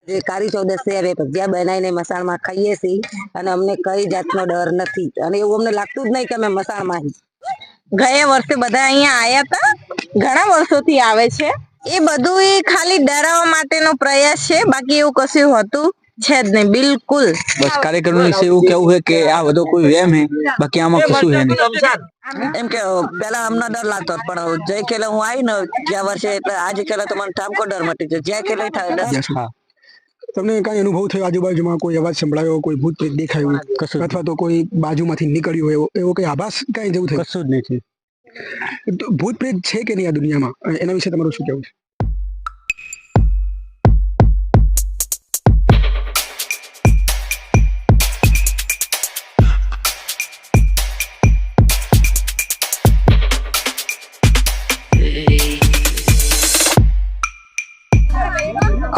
જે કાળી ચૌદસે અમે ભજીયા બનાવીને મસાણમાં ખાઈએ છીએ અને અમને કઈ જાતનો ડર નથી અને એવું અમને લાગતું જ નહીં કે અમે મસાણમાં ગયા વર્ષે બધા અહીંયા આયા હતા, ઘણા વર્ષોથી આવે છે. એ બધું એ ખાલી ડરાવવા માટેનો પ્રયાસ છે, બાકી એવું કશું હોતું છે જ નહીં, બિલકુલ. બસ કાર્યક્રમ વિશે એવું કેવું છે કે આ બધો કોઈ વેમ હે, બાકી આમાં કશું હે નહીં. એમ કે પેલા અમને ડર લાગતો પણ જય કેલે હું આવી ને ગયા વર્ષે એટલે આજે કેલે તો મને ઠામકો ડર મટી ગયો. જ્યાં કેલે થાય ડર. હા. તમને કઈ અનુભવ થયો આજુબાજુમાં કોઈ અવાજ સંભળાયો, કોઈ ભૂત પ્રેત દેખાયું અથવા તો કોઈ બાજુમાંથી નીકળ્યું એવો કઈ આભાસ કઈ જેવું થયું? કશું જ નથી. તો ભૂત પ્રેત છે કે નહીં આ દુનિયામાં, એના વિશે તમારું શું કહેવું છે?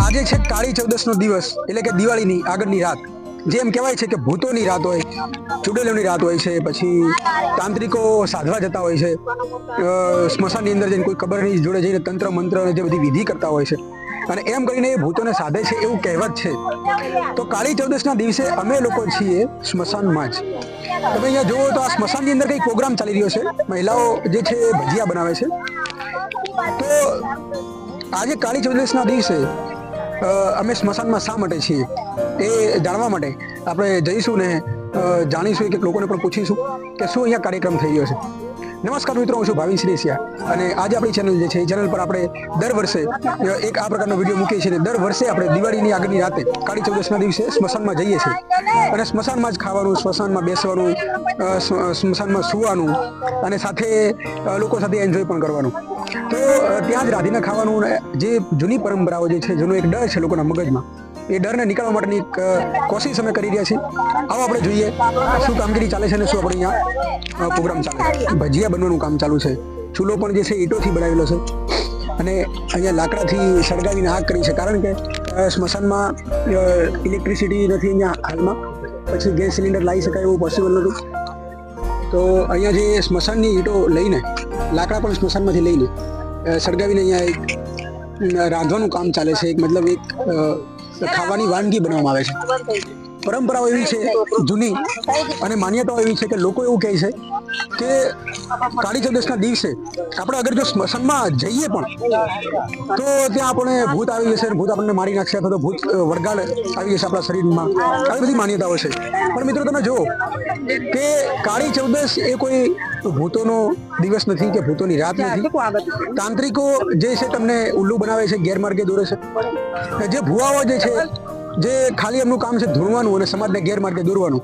આજે છે કાળી ચૌદસનો દિવસ, એટલે કે દિવાળીની આગળની રાત. જેમ કહેવાય છે કે ભૂતોની રાત હોય, ચુડેલોની રાત હોય છે, પછી તાંત્રિકો સાધવા જતા હોય છે, સ્મશાનની અંદર જઈને કોઈ કબરની જોડે જઈને તંત્ર મંત્ર જે બધી વિધિ કરતા હોય છે અને એમ કરીને એ ભૂતોને સાધે છે એવું કહેવત છે. તો કાળી ચૌદસના દિવસે અમે લોકો છીએ સ્મશાનમાં જ. તમે અહીંયા જુઓ તો આ સ્મશાનની અંદર કંઈક પ્રોગ્રામ ચાલી રહ્યો છે. મહિલાઓ જે છે એ ભજીયા બનાવે છે. તો આજે કાળી ચૌદસના દિવસે અમે સ્મશાનમાં શા માટે છીએ એ જાણવા માટે આપણે જઈશું ને જાણીશું, કે લોકોને પણ પૂછીશું કે શું અહીંયા કાર્યક્રમ થઈ રહ્યો છે. નમસ્કાર મિત્રો, હું છું ભાવિન શ્રીસિયા અને આજે આપણી ચેનલ જે છે એ ચેનલ પર આપણે દર વર્ષે એક આ પ્રકારનો વિડીયો મૂકીએ છીએ. દર વર્ષે આપણે દિવાળીની આગળની રાતે કાળી ચૌદસના દિવસે સ્મશાનમાં જઈએ છીએ અને સ્મશાનમાં જ ખાવાનું, સ્મશાનમાં બેસવાનું, સ્મશાનમાં સૂવાનું અને સાથે લોકો સાથે એન્જોય પણ કરવાનું. તો ત્યાં જ રાધીને ખાવાનું. જે જૂની પરંપરાઓ જે છે, જેનો એક ડર છે લોકોના મગજમાં, એ ડરને નીકળવા માટેની એક કોશિશ અમે કરી રહ્યા છીએ. આવો આપણે જોઈએ શું કામગીરી ચાલે છે અને શું આપણે અહીંયા પ્રોગ્રામ ચાલે છે. ભજીયા બનવાનું કામ ચાલુ છે. ચૂલો પણ જે છે ઈંટોથી બનાવેલો છે અને અહીંયા લાકડાથી સળગાવીને આગ કરી છે, કારણ કે સ્મશાનમાં ઇલેક્ટ્રિસિટી નથી અહીંયા હાલમાં. પછી ગેસ સિલિન્ડર લાવી શકાય એવું પોસિબલ નહોતું. તો અહીંયા જે સ્મશાનની ઈંટો લઈને, લાકડા પણ સ્મશાનમાંથી લઈને સળગાવીને અહીંયા એક રાંધવાનું કામ ચાલે છે. એક મતલબ એક ખાવાની વાનગી બનાવવામાં આવે છે. પરંપરાઓ એવી છે જૂની અને માન્યતાઓ એવી છે કે લોકો એવું કહે છે કે કાળી ચૌદસના દિવસે આપણે અગર જો સ્મશાનમાં જઈએ પણ તો ત્યાં આપણે ભૂત આવી જશે, ભૂત આપણને મારી નાખશે, અથવા તો ભૂત વળગાડ આવી જશે આપણા શરીરમાં. આવી બધી માન્યતાઓ છે. પણ મિત્રો તમે જુઓ કે કાળી ચૌદસ એ કોઈ ભૂતોનો દિવસ નથી કે ભૂતોની રાત નથી. તાંત્રિકો જે છે તમને ઉલ્લુ બનાવે છે, ગેરમાર્ગે દોરે છે. જે ભુવાઓ જે છે, જે ખાલી એમનું કામ છે ધૂણવાનું અને સમાજને ગેરમાર્ગે દોરવાનું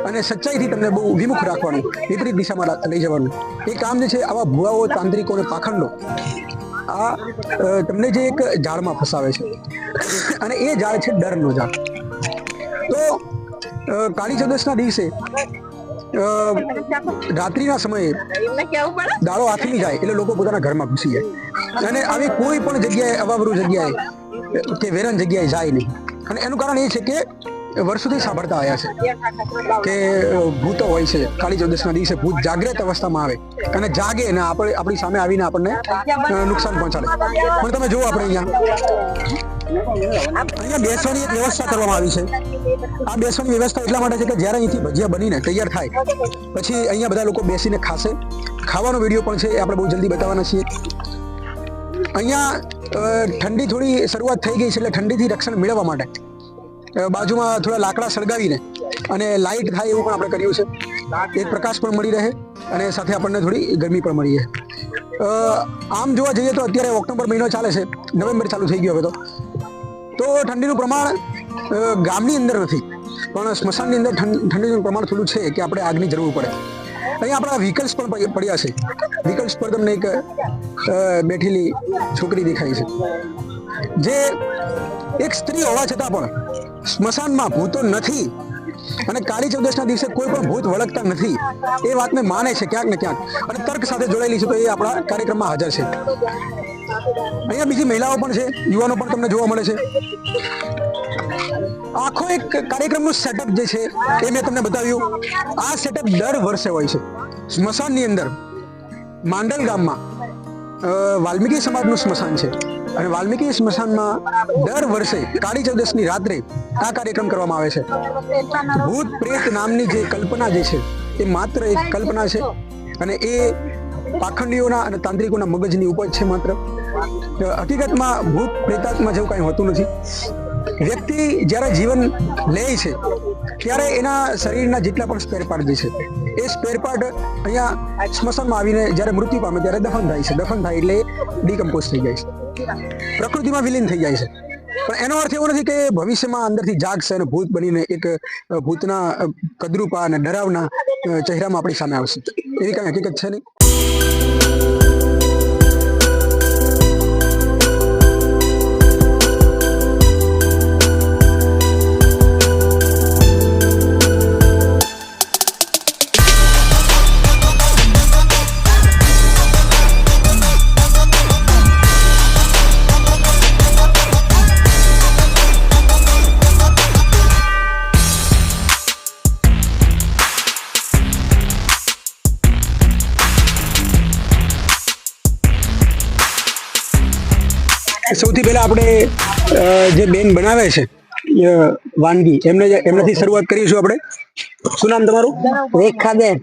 અને સચ્ચાઈથી તમને બહુ વિમુખ રાખવાનું, વિપરીત દિશામાં લઈ જવાનું, એ કામ જે છે આવા ભુવાઓ, તાંત્રિકો અને પાખંડો આ તમને જે એક જાળમાં ફસાવે છે અને એ જાળ છે ડરનો જાળ. તો કાળી ચૌદસના દિવસે રાત્રિના સમયે દાડો આથમી જાય એટલે લોકો પોતાના ઘરમાં ઘૂસી જાય અને આવી કોઈ પણ જગ્યાએ, અવાવરૂ જગ્યાએ કે વેરાન જગ્યાએ જાય નહીં. અને એનું કારણ એ છે કે વર્ષોથી સાંભળતા આવ્યા છે કે ભૂતો હોય છે. કાળી ચૌદસના દિવસે ભૂત જાગ્રત અવસ્થામાં આવે અને જાગે ને આપણી સામે આવીને આપણને નુકસાન પહોંચાડે. પણ તમે જુઓ આપણે અહીંયા બેસવાની એક વ્યવસ્થા કરવામાં આવી છે. આ બેસવાની વ્યવસ્થા એટલા માટે છે કે જ્યારે અહીંથી ભજીયા બનીને તૈયાર થાય પછી અહીંયા બધા લોકો બેસીને ખાશે. ખાવાનો વિડીયો પણ છે, એ આપણે બહુ જલ્દી બતાવવાના છીએ. અહીંયા ઠંડી થોડી શરૂઆત થઈ ગઈ છે એટલે ઠંડીથી રક્ષણ મેળવવા માટે બાજુમાં થોડા લાકડા સળગાવીને અને લાઇટ થાય એવું પણ આપણે કર્યું છે. એક પ્રકાશ પણ મળી રહે અને સાથે આપણને થોડી ગરમી પણ મળી રહે. આમ જોવા જઈએ તો અત્યારે ઓક્ટોબર મહિનો ચાલે છે, નવેમ્બર ચાલુ થઈ ગયો હવે તો ઠંડીનું પ્રમાણ ગામની અંદર નથી પણ સ્મશાનની અંદર ઠંડીનું પ્રમાણ થોડું છે કે આપણે આગની જરૂર પડે. અહીંયા આપણા વ્હીકલ્સ પણ પડ્યા છે. વ્હીકલ્સ પર તમને એક બેઠેલી છોકરી દેખાય છે, જે એક સ્ત્રી હોવા છતાં પણ સ્મશાનમાં ભૂતો નથી અને કાળી ચૌદસના દિવસે કોઈ પણ ભૂત વળગતા નથી એ વાતને માને છે ક્યાંક ને ક્યાંક અને તર્ક સાથે જોડાયેલી છે. તો એ આપણા કાર્યક્રમમાં હાજર છે. અહીંયા બીજી મહિલાઓ પણ છે, યુવાનો પણ તમને જોવા મળે છે. આખો એક કાર્યક્રમનું સેટઅપ જે છે એ મેં તમને બતાવ્યું. આ સેટઅપ દર વર્ષે હોય છે સ્મશાનની અંદર. માંડલ ગામમાં વાલ્મીકી સમાજનું સ્મશાન છે. અને વાલ્મીકી સ્મશાનમાં દર વર્ષે કાળી ચૌદસની રાત્રે આ કાર્યક્રમ કરવામાં આવે છે. ભૂત પ્રેત નામની જે કલ્પના જે છે એ માત્ર એક કલ્પના છે અને એ પાખંડીઓના અને તાંત્રિકોના મગજની ઉપજ છે માત્ર. હકીકતમાં ભૂત પ્રેતાત્મા જેવું કાંઈ હોતું નથી. વ્યક્તિ જ્યારે જીવન લે છે ત્યારે એના શરીરના જેટલા પણ સ્પેર પાર્ટ જે છે એ સ્પેર પાર્ટ અહીંયા સ્મશાનમાં આવીને જ્યારે મૃત્યુ પામે ત્યારે દફન થાય છે. દફન થાય એટલે ડીકમ્પોઝ થઈ જાય છે, પ્રકૃતિમાં વિલીન થઈ જાય છે. પણ એનો અર્થ એવો નથી કે ભવિષ્યમાં અંદરથી જાગશે અને ભૂત બનીને એક ભૂતના કદરૂપા અને ડરાવના ચહેરામાં આપણી સામે આવશે. એવી કાંઈ હકીકત છે નહીં. સૌથી પહેલા આપણે જે બેન બનાવે છે વાનગી એમનાથી શરૂઆત કરીશું આપણે. શું નામ તમારું? રેખાબેન.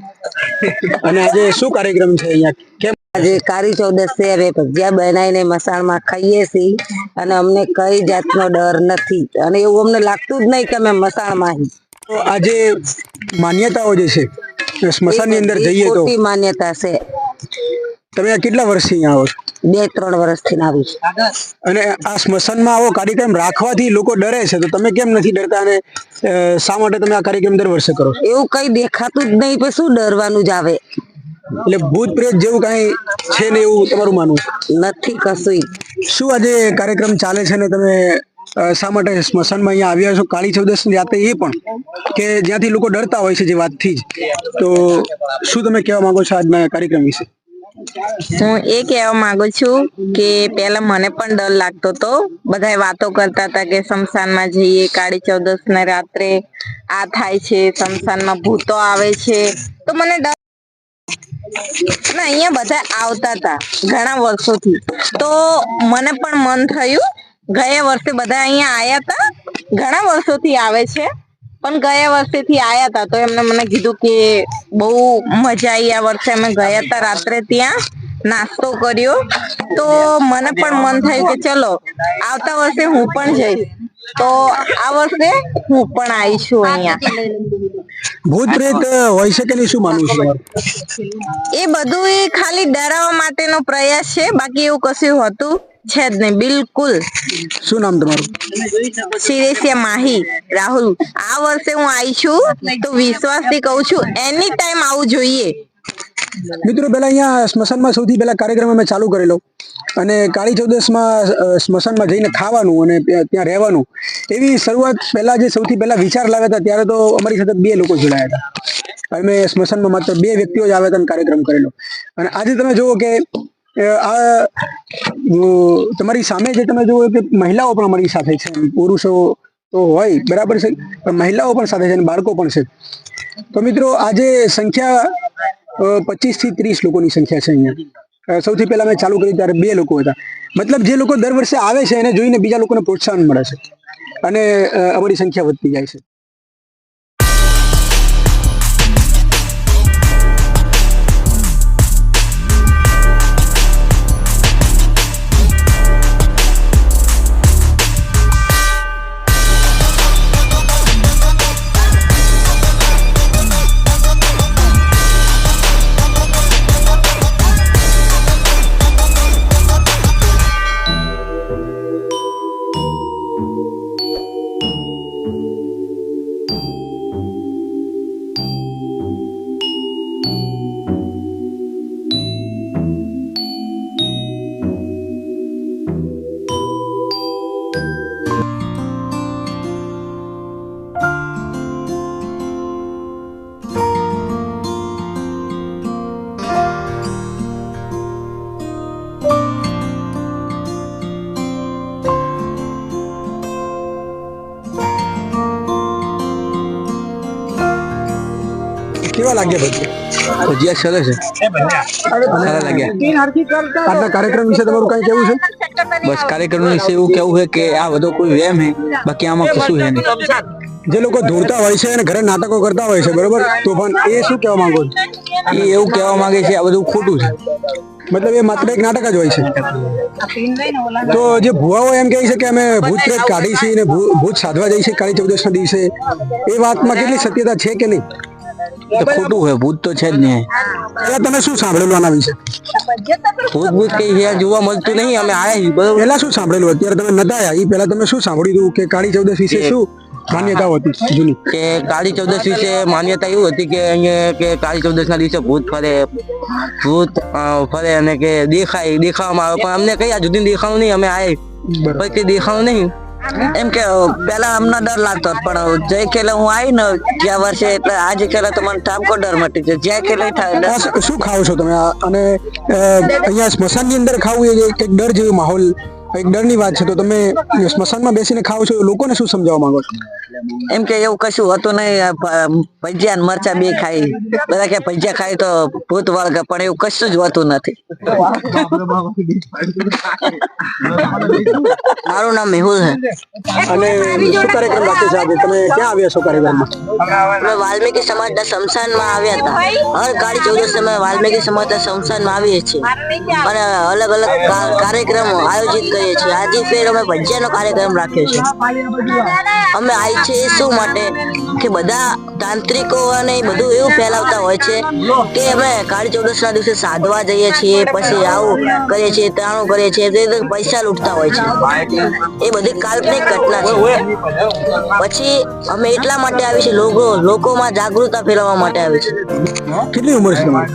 અને આજે શું કાર્યક્રમ છે અહીંયા? કેમ આજે કાળી ચૌદસ છે, હવે ભજીયા બનાવીને મસાણમાં ખાઈએ છીએ અને અમને કઈ જાતનો ડર નથી અને એવું અમને લાગતું જ નહીં કે અમે મસાણમાં તો આજે માન્યતાઓ જે છે સ્મશાનની અંદર જઈએ તો ખોટી માન્યતા છે. તમે આ કેટલા વર્ષથી અહીંયા આવો છો? 2-3 વર્ષથી આવી છે. અને આ સ્મશાનમાં આવો કાર્યક્રમ રાખવાથી લોકો ડરે છે, તો તમે કેમ નથી ડરતા અને શા માટે તમે આ કાર્યક્રમ દર વર્ષે કરો છો? એવું કઈ દેખાતું જ નહીં, પછી શું ડરવાનું જ આવે? એટલે ભૂત પ્રેત જેવું કાંઈ છે ને એવું તમારું માનવું નથી કશું. શું આજે કાર્યક્રમ ચાલે છે ને તમે શા માટે સ્મશાનમાં અહીંયા આવ્યા છો કાળી ચૌદસની રાતે, એ પણ કે જ્યાંથી લોકો ડરતા હોય છે જે વાતથી જ, તો શું તમે કહેવા માંગો છો આજના કાર્યક્રમ વિશે? હું એ કહેવા માંગુ છું કે પહેલા મને પણ ડર લાગતો હતો. બધા વાતો કરતા હતા કે શમશાનમાં જઈએ કાળી ચૌદસ ને રાત્રે આ થાય છે, શમશાનમાં ભૂતો આવે છે, તો મને ડર. અહીંયા બધા આવતા હતા ઘણા વર્ષોથી, તો મને પણ મન થયું. ગયા વર્ષે બધા અહીંયા આયા હતા, ઘણા વર્ષોથી આવે છે, પણ ગયા વર્ષેથી આયા હતા તો એમને મને કીધું કે બહુ મજા આવી. આ વર્ષે અમે ગયા હતા રાત્રે, ત્યાં નાસ્તો કર્યો, તો મને પણ મન થયું કે ચલો આવતા વર્ષે હું પણ જઈશ. તો આ વર્ષે હું પણ આવીશું અહીંયા. ભૂત પ્રેત હોય છે કે નહીં, શું માનવું છે? એ બધું એ ખાલી ડરાવવા માટેનો પ્રયાસ છે, બાકી એવું કશું હોતું છે જ નહીં, બિલકુલ. શું નામ તમારું? સિરેસિયા માહી રાહુલ. આ વર્ષે હું આવી છું તો વિશ્વાસથી કહું છું એની ટાઈમ આવું જોઈએ. મિત્રો, પહેલા અહીંયા સ્મશાનમાં સૌથી પહેલા કાર્યક્રમ અમે ચાલુ કરેલો અને કાળી ચૌદસમાં સ્મશાનમાં જઈને ખાવાનું અને ત્યાં રહેવાનું, એવી શરૂઆત પહેલા જે સૌથી પહેલા વિચાર લાવ્યા હતા ત્યારે તો અમારી સાથે 2 લોકો જોડાયા હતા. અમે સ્મશાનમાં માત્ર 2 વ્યક્તિઓ જ આવ્યા હતા અને કાર્યક્રમ કરેલો. અને આજે તમે જુઓ કે આ તમારી સામે જે તમે જુઓ કે મહિલાઓ પણ અમારી સાથે છે, પુરુષો તો હોય બરાબર છે, પણ મહિલાઓ પણ સાથે છે અને બાળકો પણ છે. તો મિત્રો, આજે સંખ્યા 25 થી 30 લોકોની સંખ્યા છે અહીંયા. સૌથી પહેલા મેં ચાલુ કર્યું ત્યારે 2 લોકો હતા. મતલબ જે લોકો દર વર્ષે આવે છે એને જોઈને બીજા લોકોને પ્રોત્સાહન મળે છે અને અમારી સંખ્યા વધતી જાય છે. કેવા લાગ્યા ભજીયા? ભજીયા સરસ છે, સારા લાગ્યા. આજના કાર્યક્રમ વિશે તમારું કઈ કેવું છે? બસ કાર્યક્રમ વિશે એવું કેવું છે કે આ બધો કોઈ વેમ હે, બાકી આમાં કશું હે નહીં. જે લોકો ધૂળતા હોય છે અને ઘરે નાટકો કરતા હોય છે, બરોબર, તો પણ એ શું કહેવા માંગો છો? એ એવું કહેવા માંગે છે આ બધું ખોટું છે. મતલબ એ માત્ર એક નાટક જ હોય છે. તો જે ભુવાઓ એમ કહે છે કે અમે ભૂત પ્રેત કાઢી છે ને ભૂત સાધવા જઈએ છીએ કાળી ચૌદશ ના દિવસે, એ વાતમાં કેટલી સત્યતા છે કે નહીં? એ ખોટું છે, ભૂત તો છે જ નહીં. પેલા તમે શું સાંભળેલું આના વિશે? ભૂત કઈ છે જોવા મળતું નહીં. અમે આયા બરોબર, પેલા શું સાંભળેલું? અત્યારે તમે નતા આવ્યા, એ પેલા તમે શું સાંભળ્યું હતું કે કાળી ચૌદશ વિશે શું માન્યતાઓ હતી જૂની? કે કાળી ચૌદશ વિશે માન્યતા એવું હતી કે અહીંયા કે કાળી ચૌદશ ના દિવસે ભૂત ફરે અને કે દેખાવામાં આવે, પણ અમને કઈ આ સુધી દેખાણું નહીં. અમે આયા પછી કઈ દેખાણું નહીં. એમ કે પેલા અમને ડર લાગતો, પણ જે કેલે હું આવી ને ગયા વર્ષે, એટલે આજે કેલે તો મને ઠામકો ડર મટી ગયો. જ્યાં કેલે થાય. શું ખાવ છો તમે? અને અહીંયા સ્મશાન ની અંદર ખાવું એ એક ડર જેવો માહોલ, એક ડરની વાત છે, તો તમે સ્મશાનમાં બેસીને ખાવ છો, લોકોને શું સમજાવવા માંગો છો? એમ કે એવું કશું હતું નહીં. ભજીયા ને મરચા બે ખાઈ, બધા કે ભજીયા ખાઈ તો ભૂત વળગે, પણ એવું કશું જ હોતું નથી. મારું નામ મેહુલ છે. અને શું કાર્યક્રમ રાખ્યો છે આજે? તમે ક્યાં આવ્યા છો કાર્યક્રમમાં? અમે વાલ્મીકી સમાજના સ્મશાનમાં આવ્યા હતા. હર કાળી ચૌદશ અમે વાલ્મીકી સમાજના સ્મશાનમાં આવીએ છીએ અને અલગ અલગ કાર્યક્રમો આયોજિત કરીએ છીએ. આજે ફેર અમે ભજીયાનો કાર્યક્રમ રાખ્યો છે. અમે આવી છે શું માટે કે બધા તાંત્રિકો અને બધું એવું ફેલાવતા હોય છે કે અમે કાળી ચૌદશ ના દિવસે સાધવા જઈએ છીએ, પછી આવું કરીએ છીએ, ત્રાણું કરીએ છીએ, તે પૈસા લૂંટતા હોય છે. એ બધી કાલ્પનિક ઘટના છે. પછી અમે એટલા માટે આવી છે, લોકોમાં જાગૃતતા ફેલાવવા માટે આવી છે. કેટલી ઉંમર છે તમારી?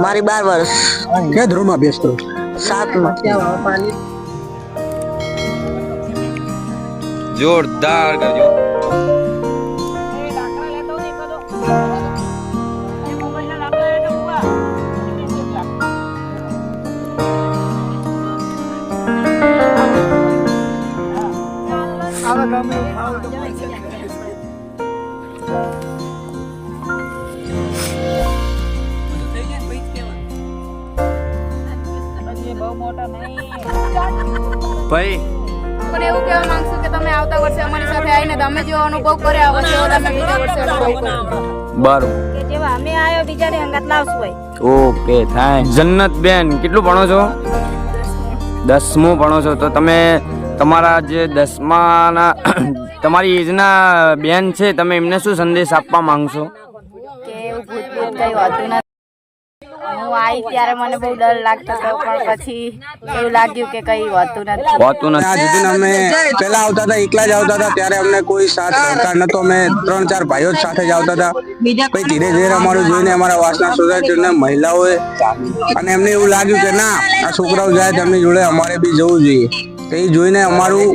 મારી 12 વર્ષ. કયા ધોરણમાં અભ્યાસ કરો? 7માં. જોરદાર કરજો. ભાઈ પણ એવું કહેવા માંગશું કે તમે આવતા વર્ષે અમારી સાથે આવીને તમે જેવો અનુભવ કર્યો આ વર્ષે તમે બીજા વર્ષે અનુભવ કરો. બરોબર, કે જેવા અમે આવ્યો બીજાને હંગાત લાવશું ભાઈ. Okay thank. જન્નત બેન કેટલું ભણો છો? 10મું ભણો છો. તો તમે તમારા જે 10માના તમારી એજના બેન છે, તમે એમને શું સંદેશ આપવા માંગશો? કે એવું ભૂત ભૂત કઈ હોતું નથી. હું આવી ત્યારે મને બહુ ડર લાગતો હતો, પણ પછી એવું લાગ્યું કે કઈ હોતું નથી. હોતું નથી. આ સુધી અમે પેલા આવતા હતા, એકલા જ આવતા હતા, ત્યારે અમને કોઈ સાથ સહકાર નતો. અમે 3-4 ભાઈઓ જ સાથે જ આવતા હતા. પછી ધીરે ધીરે અમારું જોઈને અમારા વાસના સોસાયટીના મહિલાઓએ અને એમને એવું લાગ્યું કે ના, આ છોકરાઓ જાય તેમની જોડે અમારે બી જવું જોઈએ. તો એ જોઈને અમારું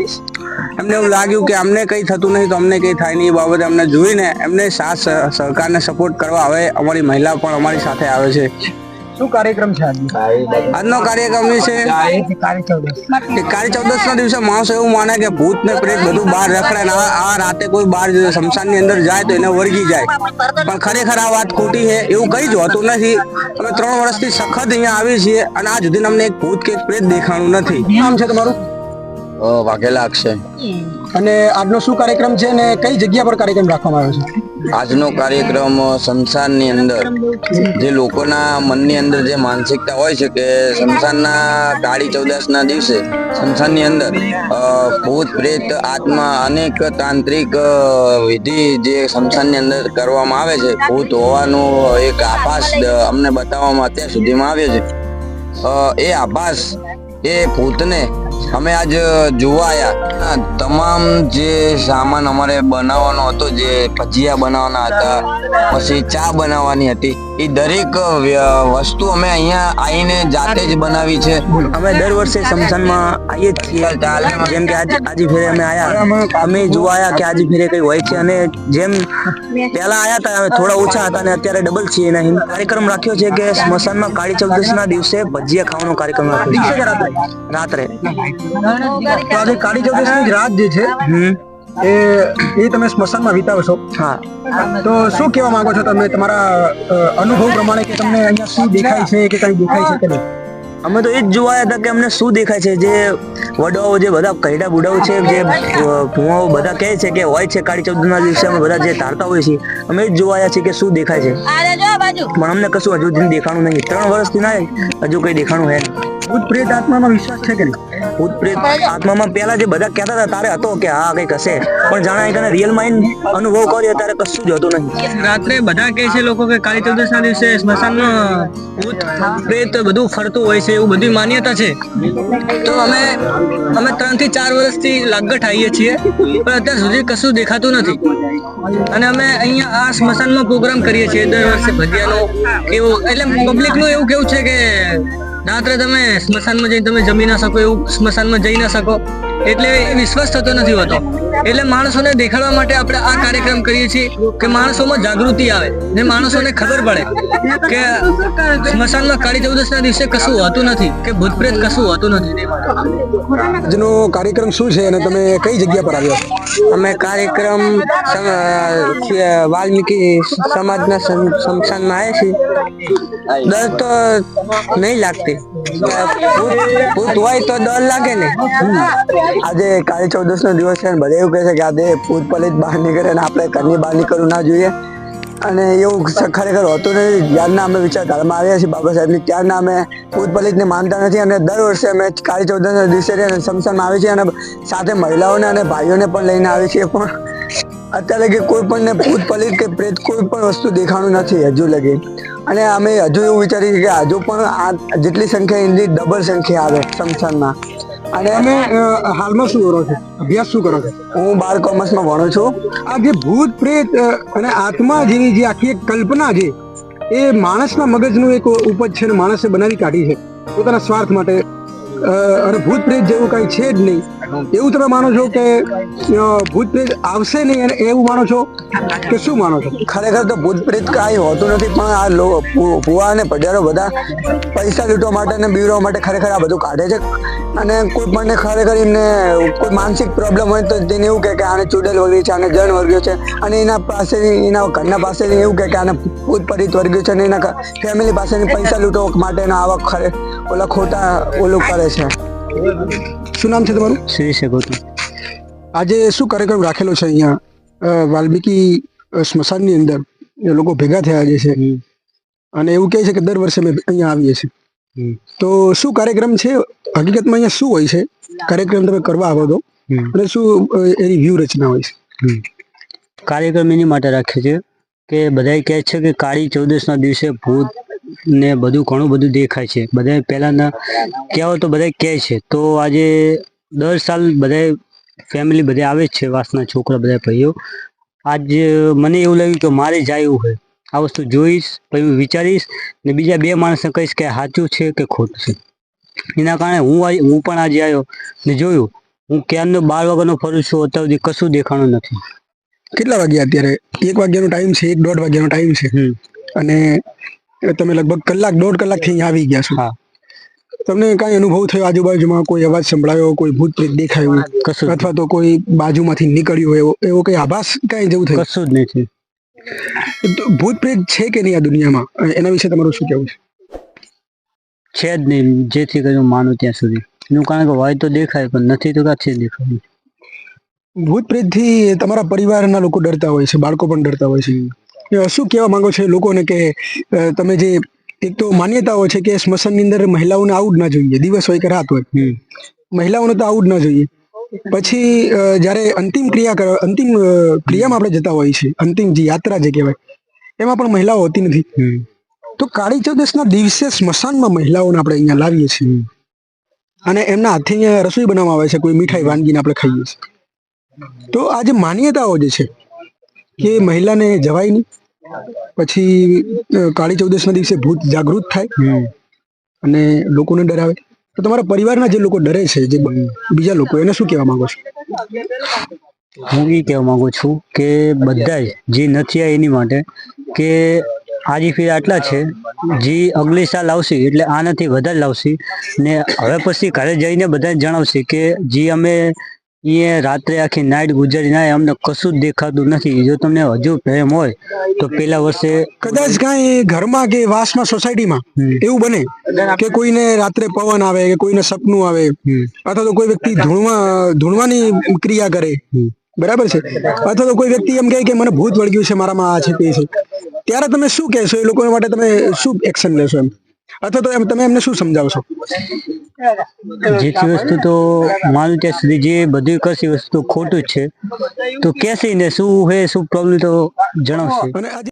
એમને એવું લાગ્યું કે અમને કઈ થતું નહીં તો અમને કઈ થાય નહીં. એ બાબતે અમને જોઈને એમને સાથ સહકારને સપોર્ટ કરવા હવે અમારી મહિલા પણ અમારી સાથે આવે છે. શું કાર્યક્રમ છે આજનો કાર્યક્રમ છે કે કાળી ચૌદશ ના દિવસે માણસો એવું માને કે ભૂત ને પ્રેત બધું બહાર રખડે ને આ રાતે કોઈ બહાર શમશાન ની અંદર જાય તો એને વળગી જાય, પણ ખરેખર આ વાત ખોટી છે. એવું કઈ જ હોતું નથી. અમે 3 વર્ષથી સખત અહીંયા આવી છીએ અને આ સુધી અમને એક ભૂત કે એક પ્રેત દેખાણું નથી. નામ છે તમારું? વાઘેલા અક્ષય. અને આજનો શું કાર્યક્રમ છે અને કઈ જગ્યા પર કાર્યક્રમ રાખવામાં આવ્યો છે? આજનો કાર્યક્રમ શમશાનની અંદર જે લોકોના મનની અંદર જે માનસિકતા હોય છે કે શમશાનના કાળી ચૌદશના દિવસે શમશાનની અંદર ભૂત પ્રેત આત્મા અનેક તાંત્રિક વિધિ જે શમશાનની અંદર કરવામાં આવે છે, ભૂત હોવાનો એક આભાસ અમને બતાવવામાં અત્યાર સુધીમાં આવ્યો છે. એ આભાસ એ ભૂતને અમે આજ જોવા આવ્યા. તમામ જે સામાન અમારે બનાવવાનો હતો, જે ભજીયા બનાવવાના હતા, પછી ચા બનાવવાની હતી, એ દરેક વસ્તુ અમે અહીંયા આવીને જાતે જ બનાવી છે. અમે દર વર્ષે શમશાનમાં આવીએ જ છીએ. જેમ કે આજે ફેરે અમે આયા, અમે જોવા આવ્યા કે આજે ફેરે કઈ હોય છે. અને જેમ પહેલા આયા હતા થોડા ઓછા હતા અને અત્યારે ડબલ છીએ. એના કાર્યક્રમ રાખ્યો છે કે સ્મશાનમાં કાળી ચૌદશ ના દિવસે ભજીયા ખાવાનો કાર્યક્રમ રાખ્યો છે રાત્રે. તો આજે કાળી ચૌદશ ની રાત જે છે એ તમે સ્મશાનમાં વિતાવશો. હા. તો શું કહેવા માંગો છો તમે તમારા અનુભવ પ્રમાણે કે તમને અહીંયા શું દેખાય છે કે કઈ દેખાય છે કે નહીં? અમે તો એ જ જોવાયા હતા કે અમને શું દેખાય છે. જે વડાઓ જે બધા કઈડા બુડાઓ છે, જે ભુવાઓ બધા કહે છે કે હોય છે કાળી ચૌદસના દિવસે અમે બધા જે ધારતા હોઈએ છીએ, અમે એ જ જોવાયા છીએ કે શું દેખાય છે. પણ અમને કશું હજુ સુધી દેખાણું નહીં. 3 વર્ષથી ના હજુ કઈ દેખાણું હે નહીં. ભૂત પ્રેત આત્મામાં વિશ્વાસ છે કે નહીં? ભૂત પ્રેત આત્મામાં પેલા જે બધા કહેતા હતા તારે હતો કે હા કઈક હશે, પણ જાણે કને રિયલ માઇન્ડ અનુભવ કર્યો ત્યારે કશું જ હતું નહીં. રાત્રે બધા કહે છે લોકો કે કાળી ચૌદસ ના દિવસે સ્મશાનમાં ભૂત પ્રેત બધું ફરતું હોય છે, એવું બધી માન્યતા છે. તો અમે 3 થી 4 વર્ષથી લાગત આવીએ છીએ, પણ અત્યાર સુધી કશું દેખાતું નથી. અને અમે અહીંયા આ સ્મશાનમાં પ્રોગ્રામ કરીએ છીએ દર વર્ષે ભજીયાનો. એવું એટલે પબ્લિક નું એવું કેવું છે કે રાત્રે તમે સ્મશાનમાં જઈને તમે જમી ના શકો, એવું સ્મશાનમાં જઈ ના શકો, એટલે વિશ્વાસ થતો નથી હોતો. એટલે માણસોને દેખાડવા માટે આપણે આ કાર્યક્રમ કરીએ છીએ કે માણસોમાં જાગૃતિ આવે ને માણસોને ખબર પડે કે સ્મશાનમાં કાળી ચૌદસ ના દિવસે કશું હોતું નથી, કે ભૂત પ્રેત કશું હોતું નથી. આજનો કાર્યક્રમ શું છે અને તમે કઈ જગ્યા પર આવ્યા? અમે કાર્યક્રમ વાલ્મીકી સમાજના સ્મશાનમાં આવ્યા છીએ. ડર તો નહીં લાગતી, ભૂત હોય તો ડર લાગે ને. આજે કાળી ચૌદસ નો દિવસ છે અને બધા એવું કહે છે કે આજે ભૂત પલિત બહાર નીકળે અને આપણે ઘરની બહાર નીકળવું ના જોઈએ, અને એવું ખરેખર હોતું નથી. જ્યારના અમે વિચારધારામાં આવ્યા છીએ બાબા સાહેબની, ત્યારના અમે ભૂત પલિતને માનતા નથી, અને દર વર્ષે અમે કાળી ચૌદસના દિવસે સ્મશાનમાં આવીએ છીએ અને સાથે મહિલાઓને અને ભાઈઓને પણ લઈને આવીએ છીએ. પણ અત્યારે લગી કોઈ પણ ભૂત પલિત કે પ્રેત કોઈ પણ વસ્તુ દેખાણું નથી હજુ લગી. અને અમે હજુ એવું વિચારીએ કે હજુ પણ આ જેટલી સંખ્યા એની ડબલ સંખ્યા આવે સ્મશાનમાં. અને અમે હાલમાં શું કરો છો? અભ્યાસ શું કરો છો? હું 12 કોમર્સમાં ભણું છું. આ જે ભૂત પ્રેત અને આત્મા જેવી જે આખી એક કલ્પના છે, એ માણસના મગજનું એક ઉપજ છે, ને માણસે બનાવી કાઢી છે પોતાના સ્વાર્થ માટે. અને ભૂત પ્રેત જેવું કઈ છે જ નહીં એવું તમે માનો છો કે ભૂત પ્રેત આવશે નહીં, અને એવું માનો છો કે શું માનો છો? ખરેખર તો ભૂત પ્રેત કાંઈ હોતું નથી, પણ આ ભુવા અને પઢિયારો બધા પૈસા લૂંટવા માટે અને બીવડાવવા માટે ખરેખર આ બધું કાઢે છે. અને કોઈ પણ ખરેખર એમને કોઈ માનસિક પ્રોબ્લેમ હોય તો તેને એવું કહે કે આને ચૂડેલ વર્ગ્યો છે, આને જણ વર્ગ્યો છે, અને એના પાસે એના ઘરના પાસે એવું કહે કે આને ભૂત પરિત વર્ગ્યો છે, અને એના ફેમિલી પાસેથી પૈસા લૂંટવા માટેનો આવા ઓલા ખોટા ઓલું કરે છે. શું નામ છે તમારું? શ્રી સગોતી. આજે શું કાર્યક્રમ રાખેલો છે અહીંયા વાલ્મીકી સ્મશાનની અંદર? લોકો ભેગા થયા છે અને એવું કહે છે કે દર વર્ષે અમે અહીંયા આવીએ છીએ. તો શું કાર્યક્રમ છે? હકીકતમાં અહીંયા શું હોય છે? કાર્યક્રમ તમે કરવા આવો તો અને શું એની વ્યૂહરચના હોય છે? કાર્યક્રમ એની માટે રાખે છે કે બધા કહે છે કે કાળી ચૌદસના દિવસે ભૂત ને બધું ઘણું બધું દેખાય છે. બધા પહેલાના કહેવો તો બધા કહે છે. તો આજે દર સાલ બધા ફેમિલી બધા આવે જ છે, વાસના છોકરા બધા ભાઈઓ. આજ મને એવું લાગ્યું કે મારે જાય એવું હોય, આ વસ્તુ જોઈશ, પછી વિચારીશ ને બીજા 2 માણસને કહીશ કે સાચું છે કે ખોટું છે. એના કારણે હું પણ આજે આવ્યો ને જોયું. હું ક્યારનો 12 વાગ્યાનો ફરું છું, અત્યાર સુધી કશું દેખાણું નથી. કેટલા વાગ્યા અત્યારે? 1 વાગ્યાનો ટાઈમ છે, 1-1.5 વાગ્યાનો ટાઈમ છે, અને તમે લગભગ 1-1.5 કલાકથી અહીંયા આવી ગયા છો. હા. તમને કઈ અનુભવ થયો? આજુબાજુમાં કોઈ અવાજ સંભળાયો, કોઈ ભૂત પ્રેત દેખાયું, અથવા તો કોઈ બાજુમાંથી નીકળ્યું એવો કઈ આભાસ કઈ જેવું થયું? કશું જ નથી. ભૂત પ્રેત છે કે નહીં આ દુનિયામાં? એના વિશે તમારું શું કહેવું છે? છે જ નહીં, જેથી કરી હું માનું ત્યાં સુધી. એનું કારણ કે હોય તો દેખાય, પણ નથી તો કાંઈ દેખાય. ભૂત પ્રેતથી તમારા પરિવારના લોકો ડરતા હોય છે, બાળકો પણ ડરતા હોય છે. શું કહેવા માંગો છો લોકોને કે તમે જે એક તો માન્યતાઓ છે કે સ્મશાનની અંદર મહિલાઓને આવું જ ના જોઈએ, દિવસ હોય કે રાત હોય, મહિલાઓને તો આવું જ ના જોઈએ. પછી જ્યારે અંતિમ ક્રિયામાં આપણે જતા હોઈએ છીએ, અંતિમ જે યાત્રા જે કહેવાય, એમાં પણ મહિલાઓ હોતી નથી. તો કાળી ચૌદસના દિવસે સ્મશાનમાં મહિલાઓને આપણે અહીંયા લાવીએ છીએ અને એમના હાથે અહીંયા રસોઈ બનાવવામાં આવે છે, કોઈ મીઠાઈ વાનગીને આપણે ખાઈએ છીએ. તો આ જે માન્યતાઓ જે છે કે મહિલાને જવાય નહીં, પછી કાળી ચૌદસના દિવસે ભૂત જાગૃત થાય અને લોકોને ડરાવે, તો તમારા પરિવારના જે લોકો ડરે છે, જે બીજા લોકો, એને શું કહેવા માંગો છો? હું એ કહેવા માંગુ છું કે બધા જે નથી એની માટે કે આજે ફેર આટલા છે, જે અગલી સાલ આવશે એટલે આનાથી વધારે લાવશે, ને હવે પછી ઘરે જઈને બધા જણાવશે કે જે અમે એ રાત્રે આખી નાઈટ ગુજારી ના અમને કશું જ દેખાતું નથી. જો તમને હજુ પ્રેમ હોય તો પેલા વર્ષે કદાચ કાંઈ ઘરમાં કે વાસમાં સોસાયટીમાં એવું બને કે કોઈને રાત્રે પવન આવે કે કોઈને સપનું આવે અથવા તો કોઈ વ્યક્તિ ધૂણવાની ક્રિયા કરે, બરાબર છે, અથવા તો કોઈ વ્યક્તિ એમ કહે કે મને ભૂત વળગ્યું છે, મારામાં આ છે તે છે, ત્યારે તમે શું કહેશો? એ લોકો માટે તમે શું એક્શન લેશો એમ, અથવા તો એમ તમે એમને શું સમજાવશો? જેથી વસ્તુ તો માનું ત્યાં સુધી જે બધી કશી વસ્તુ ખોટું જ છે તો કેસી ને શું હે શું પ્રોબ્લેમ તો જણાવશે. અને આજે